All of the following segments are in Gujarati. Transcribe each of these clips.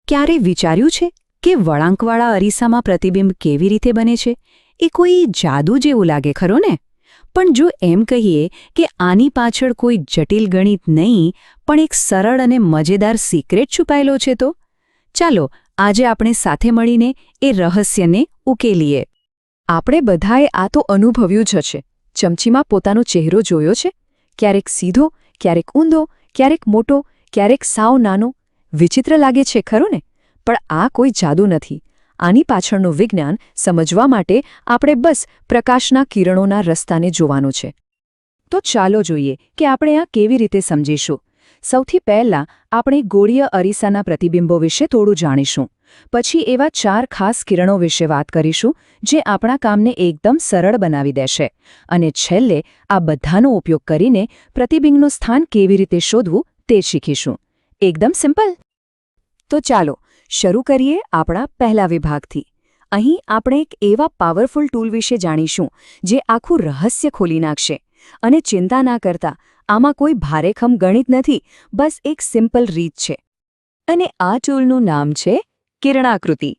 ક્યારે વિચાર્યું છે કે વળાંકવાળા અરીસામાં પ્રતિબિંબ કેવી રીતે બને છે? એ કોઈ જાદુ જેવું લાગે ખરો ને? પણ જો એમ કહીએ કે આની પાછળ કોઈ જટિલ ગણિત નહીં પણ એક સરળ અને મજેદાર સિક્રેટ છુપાયેલો છે તો ચાલો આજે આપણે સાથે મળીને એ રહસ્યને ઉકેલીએ. આપણે બધાએ આ તો અનુભવ્યું જ હશે. ચમચીમાં પોતાનો ચહેરો જોયો છે? ક્યારેક સીધો, ક્યારેક ઊંધો, ક્યારેક મોટો, ક્યારેક સાવ નાનો. વિચિત્ર લાગે છે ખરું ને? પણ આ કોઈ જાદુ નથી. આની પાછળનું વિજ્ઞાન સમજવા માટે આપણે બસ પ્રકાશના કિરણોના રસ્તાને જોવાનું છે. તો ચાલો જોઈએ કે આપણે આ કેવી રીતે સમજીશું. સૌથી પહેલાં આપણે ગોળીય અરીસાના પ્રતિબિંબો વિશે થોડું જાણીશું. પછી એવા 4 ખાસ કિરણો વિશે વાત કરીશું જે આપણા કામને એકદમ સરળ બનાવી દેશે. અને છેલ્લે આ બધાનો ઉપયોગ કરીને પ્રતિબિંબનું સ્થાન કેવી રીતે શોધવું તે શીખીશું. એકદમ સિમ્પલ. તો ચાલો શરૂ કરીએ આપણા પહેલા વિભાગથી. અહીં આપણે એક એવા પાવરફુલ ટૂલ વિશે જાણીશું જે આખું રહસ્ય ખોલી નાખશે. અને ચિંતા ના કરતા, આમાં કોઈ ભારેખમ ગણિત નથી, બસ એક સિમ્પલ રીત છે. અને આ ટૂલનું નામ છે કિરણાકૃતિ.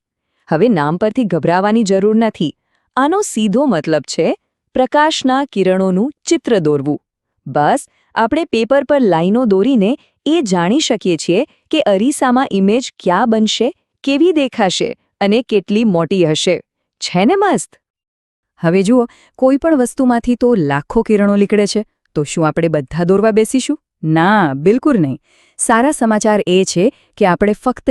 હવે નામ પરથી ગભરાવાની જરૂર નથી. આનો સીધો મતલબ છે પ્રકાશના કિરણોનું ચિત્ર દોરવું. બસ આપણે પેપર પર લાઈનો દોરીને એ જાણી શકીએ છીએ કે અરીસામાં ઇમેજ ક્યાં બનશે, કેવી દેખાશે અને કેટલી મોટી હશે. છે ને મસ્ત? હવે જુઓ, કોઈ પણ વસ્તુમાંથી તો લાખો કિરણો નીકળે છે, તો શું આપણે બધા દોરવા બેસીશું? ના, બિલકુલ નહીં. સારા સમાચાર એ છે કે આપણે ફક્ત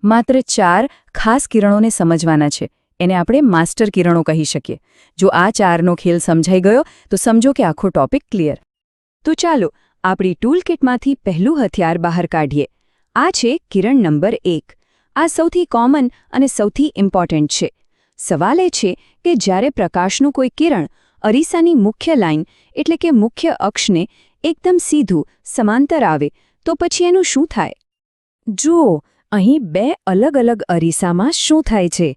માત્ર 4 ખાસ કિરણોને સમજવાના છે. એને આપણે માસ્ટર કિરણો કહી શકીએ. જો આ 4નો ખેલ સમજાઈ ગયો તો સમજો કે આખો ટોપિક ક્લિયર. તો ચાલો આપણી ટૂલ કિટમાંથી પહેલું હથિયાર બહાર કાઢીએ. આ છે કિરણ નંબર 1. આ સૌથી કોમન અને સૌથી ઇમ્પોર્ટન્ટ છે. સવાલ એ છે કે જ્યારે પ્રકાશનું કોઈ કિરણ અરીસાની મુખ્ય લાઇન એટલે કે મુખ્ય અક્ષને એકદમ સીધું સમાંતર આવે તો પછી એનું શું થાય? જુઓ, અહીં 2 અલગ અલગ અરીસામાં શું થાય છે.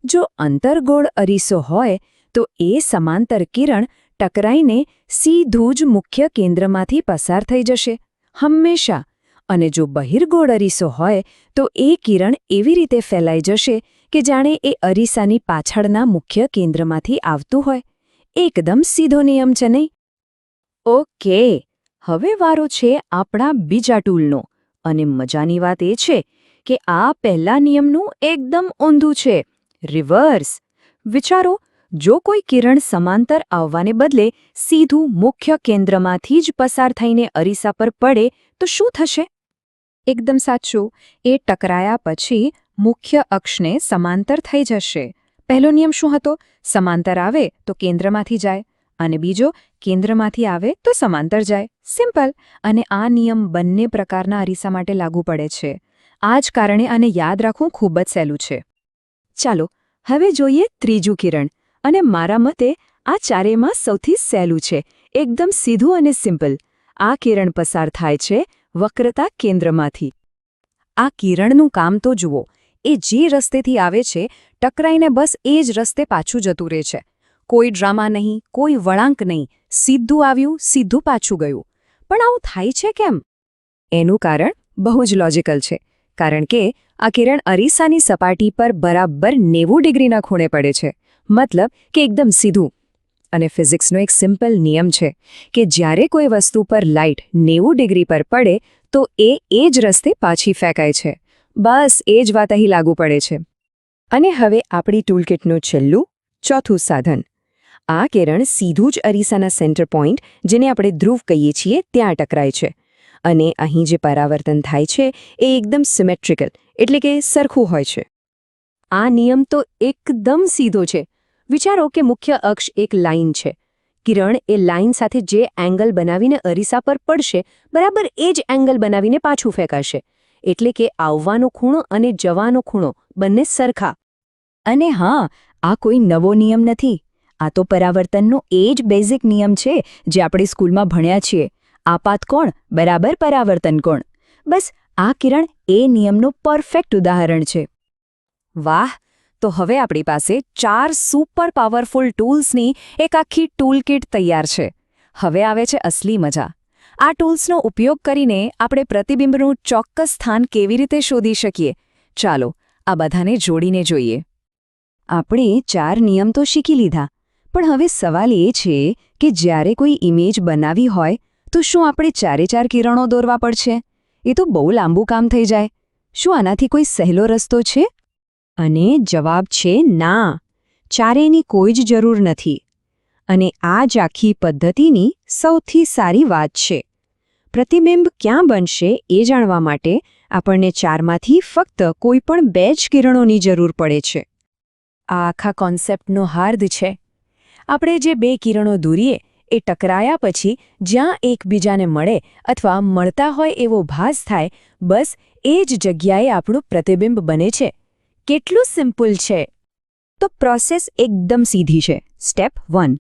જો અંતર્ગોળ અરીસો હોય તો એ સમાંતર કિરણ ટકરાઈને સીધું જ મુખ્ય કેન્દ્રમાંથી પસાર થઈ જશે, હંમેશા. અને જો બહિર્ગોળ અરીસો હોય તો એ કિરણ એવી રીતે ફેલાઈ જશે કે જાણે એ અરીસાની પાછળના મુખ્ય કેન્દ્રમાંથી આવતું હોય. એકદમ સીધો નિયમ છે નહીં? ઓકે, હવે વારો છે આપણા બીજા ટૂલનો. અને મજાની વાત એ છે કે આ પહેલા નિયમનું એકદમ ઊંધું છે, રિવર્સ. વિચારો, જો કોઈ કિરણ સમાંતર આવવાને બદલે સીધું મુખ્ય કેન્દ્રમાંથી જ પસાર થઈને અરીસા પર પડે તો શું થશે? એકદમ સાચું, એ ટકરાયા પછી મુખ્ય અક્ષને સમાંતર થઈ જશે. પહેલો નિયમ શું હતો? સમાંતર આવે તો કેન્દ્રમાંથી જાય, અને બીજો કેન્દ્રમાંથી આવે તો સમાંતર જાય. સિમ્પલ. અને આ નિયમ બંને પ્રકારના અરીસા માટે લાગુ પડે છે. આ જ કારણે આને યાદ રાખવું ખૂબ જ સહેલું છે. ચાલો હવે જોઈએ ત્રીજું કિરણ. અને મારા મતે આ ચારેયમાં સૌથી સહેલું છે. એકદમ સીધું અને સિમ્પલ. આ કિરણ પસાર થાય છે વક્રતા કેન્દ્રમાંથી. આ કિરણનું કામ તો જુઓ, એ જે રસ્તેથી આવે છે ટકરાઈને બસ એ જ રસ્તે પાછું જતું રહે છે. કોઈ ડ્રામા નહીં, કોઈ વળાંક નહીં. સીધું આવ્યું, સીધું પાછું ગયું. પણ આવું થાય છે કેમ? એનું કારણ બહુ જ લોજિકલ છે. કારણ કે આ કિરણ અરીસાની સપાટી પર બરાબર 90 ડિગ્રીના ખૂણે પડે છે. મતલબ કે એકદમ સીધું. અને ફિઝિક્સનો એક સિમ્પલ નિયમ છે કે જ્યારે કોઈ વસ્તુ પર લાઇટ 90 ડિગ્રી પર પડે તો એ જ રસ્તે પાછી ફેંકાય છે. બસ એ જ વાત અહીં લાગુ પડે છે. અને હવે આપણી ટૂલકિટનું છેલ્લું, ચોથું સાધન. આ કિરણ સીધું જ અરીસાના સેન્ટર પોઈન્ટ, જેને આપણે ધ્રુવ કહીએ છીએ, ત્યાં ટકરાય છે. અને અહીં જે પરાવર્તન થાય છે એ એકદમ સિમેટ્રિકલ, એટલે કે સરખું હોય છે. આ નિયમ તો એકદમ સીધો છે. વિચારો કે મુખ્ય અક્ષ એક લાઇન છે. કિરણ એ લાઇન સાથે જે એંગલ બનાવીને અરીસા પર પડશે, બરાબર એ જ એંગલ બનાવીને પાછું ફેંકાશે. એટલે કે આવવાનો ખૂણો અને જવાનો ખૂણો બંને સરખા. અને હા, આ કોઈ નવો નિયમ નથી. આ તો પરાવર્તનનો એ જ બેઝિક નિયમ છે જે આપણે સ્કૂલમાં ભણ્યા છીએ. આપાત કોણ બરાબર પરાવર્તન કોણ. બસ આ કિરણ એ નિયમનું પરફેક્ટ ઉદાહરણ છે. વાહ! તો હવે આપણી પાસે 4 સુપર પાવરફુલ ટૂલ્સની એક આખી ટૂલ કિટ તૈયાર છે. હવે આવે છે અસલી મજા. આ ટૂલ્સનો ઉપયોગ કરીને આપણે પ્રતિબિંબનું ચોક્કસ સ્થાન કેવી રીતે શોધી શકીએ, ચાલો આ બધાને જોડીને જોઈએ. આપણે 4 નિયમ તો શીખી લીધા, પણ હવે સવાલ એ છે કે જ્યારે કોઈ ઇમેજ બનાવી હોય તો શું આપણે 4 કિરણો દોરવા પડશે? એ તો બહુ લાંબુ કામ થઈ જાય. શું આનાથી કોઈ સહેલો રસ્તો છે? અને જવાબ છે ના, ચારેયની કોઈ જ જરૂર નથી. અને આ જ આખી પદ્ધતિની સૌથી સારી વાત છે. પ્રતિબિંબ ક્યાં બનશે એ જાણવા માટે આપણને 4માંથી ફક્ત કોઈ પણ 2 જ કિરણોની જરૂર પડે છે. આ આખા કોન્સેપ્ટનો હાર્દ છે. આપણે જે 2 કિરણો દોરીએ એ ટકરાયા પછી જ્યાં એકબીજાને મળે અથવા મળતા હોય એવો ભાસ થાય, બસ એ જ જગ્યાએ આપણું પ્રતિબિંબ બને છે. કેટલું સિમ્પલ છે! તો પ્રોસેસ એકદમ સીધી છે. સ્ટેપ 1,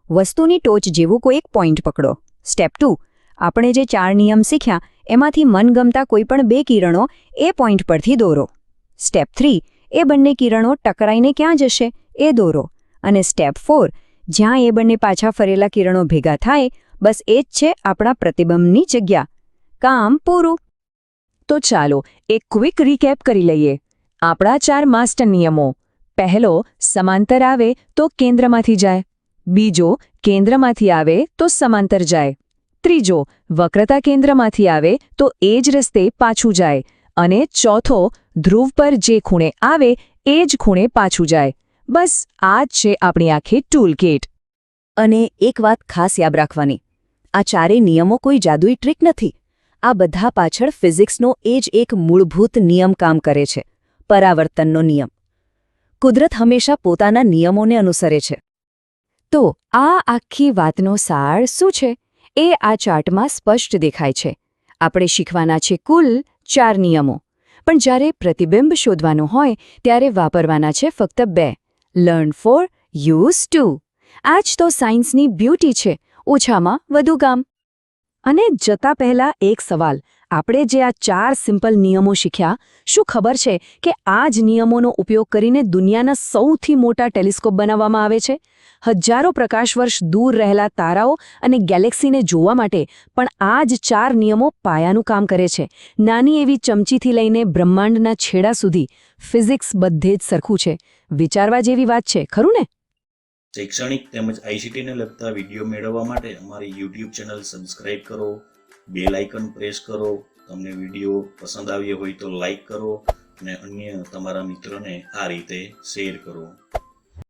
વસ્તુની ટોચ જેવું કોઈ એક પોઈન્ટ પકડો. સ્ટેપ 2, આપણે જે 4 નિયમ શીખ્યા એમાંથી મનગમતા કોઈ પણ 2 કિરણો એ પોઈન્ટ પરથી દોરો. સ્ટેપ 3, એ બંને કિરણો ટકરાઈને ક્યાં જશે એ દોરો. અને સ્ટેપ 4, જ્યાં એ બંને પાછા ફરેલા કિરણો ભેગા થાય, બસ એ જ છે આપણા પ્રતિબિંબની જગ્યા. કામ પૂરું. તો ચાલો એક ક્વિક રીકેપ કરી લઈએ. આપણા 4 માસ્ટર નિયમો. પહેલો, સમાંતર આવે તો કેન્દ્રમાંથી જાય. બીજો, કેન્દ્રમાંથી આવે તો સમાંતર જાય. ત્રીજો, વક્રતા કેન્દ્રમાંથી આવે તો એ જ રસ્તે પાછું જાય. અને ચોથો, ધ્રુવ પર જે ખૂણે આવે એ જ ખૂણે પાછું જાય. બસ આ જ છે આપણી આખી ટૂલ કિટ. અને એક વાત ખાસ યાદ રાખવાની, આ 4 નિયમો કોઈ જાદુઈ ટ્રીક નથી. આ બધા પાછળ ફિઝિક્સનો એ જ એક મૂળભૂત નિયમ કામ કરે છે, પરાવર્તનનો નિયમ. કુદરત હંમેશા પોતાના નિયમોને અનુસરે છે. તો આ આખી વાતનો સાર શું છે એ આ ચાર્ટમાં સ્પષ્ટ દેખાય છે. આપણે શીખવાના છે કુલ 4 નિયમો, પણ જ્યારે પ્રતિબિંબ શોધવાનું હોય ત્યારે વાપરવાના છે ફક્ત 2. Learn 4, use 2. આ જ તો સાયન્સની બ્યુટી છે, ઓછામાં વધુ કામ. અને જતા પહેલા એક સવાલ, આપણે જે આ 4 સિમ્પલ નિયમો શીખ્યા, શું ખબર છે કે આ જ નિયમોનો ઉપયોગ કરીને દુનિયાના સૌથી મોટા ટેલિસ્કોપ બનાવવામાં આવે છે? હજારો પ્રકાશ વર્ષ દૂર રહેલા તારાઓ અને ગેલેક્સીને જોવા માટે પણ આ જ 4 નિયમો પાયાનું કામ કરે છે. નાની એવી ચમચીથી લઈને બ્રહ્માંડના છેડા સુધી ફિઝિક્સ બધે જ સરખું છે. વિચારવા જેવી વાત છે, ખરું ને? શૈક્ષણિક તેમજ આઈસીટીને લગતા વિડીયો મેળવવા માટે અમારી યુટ્યુબ ચેનલ સબસ્ક્રાઇબ કરો, બેલ આઇકન પ્રેસ કરો. તમને વિડીયો પસંદ આવ્યો હોય તો લાઈક કરો અને અન્ય તમારા મિત્રોને આ રીતે શેર કરો.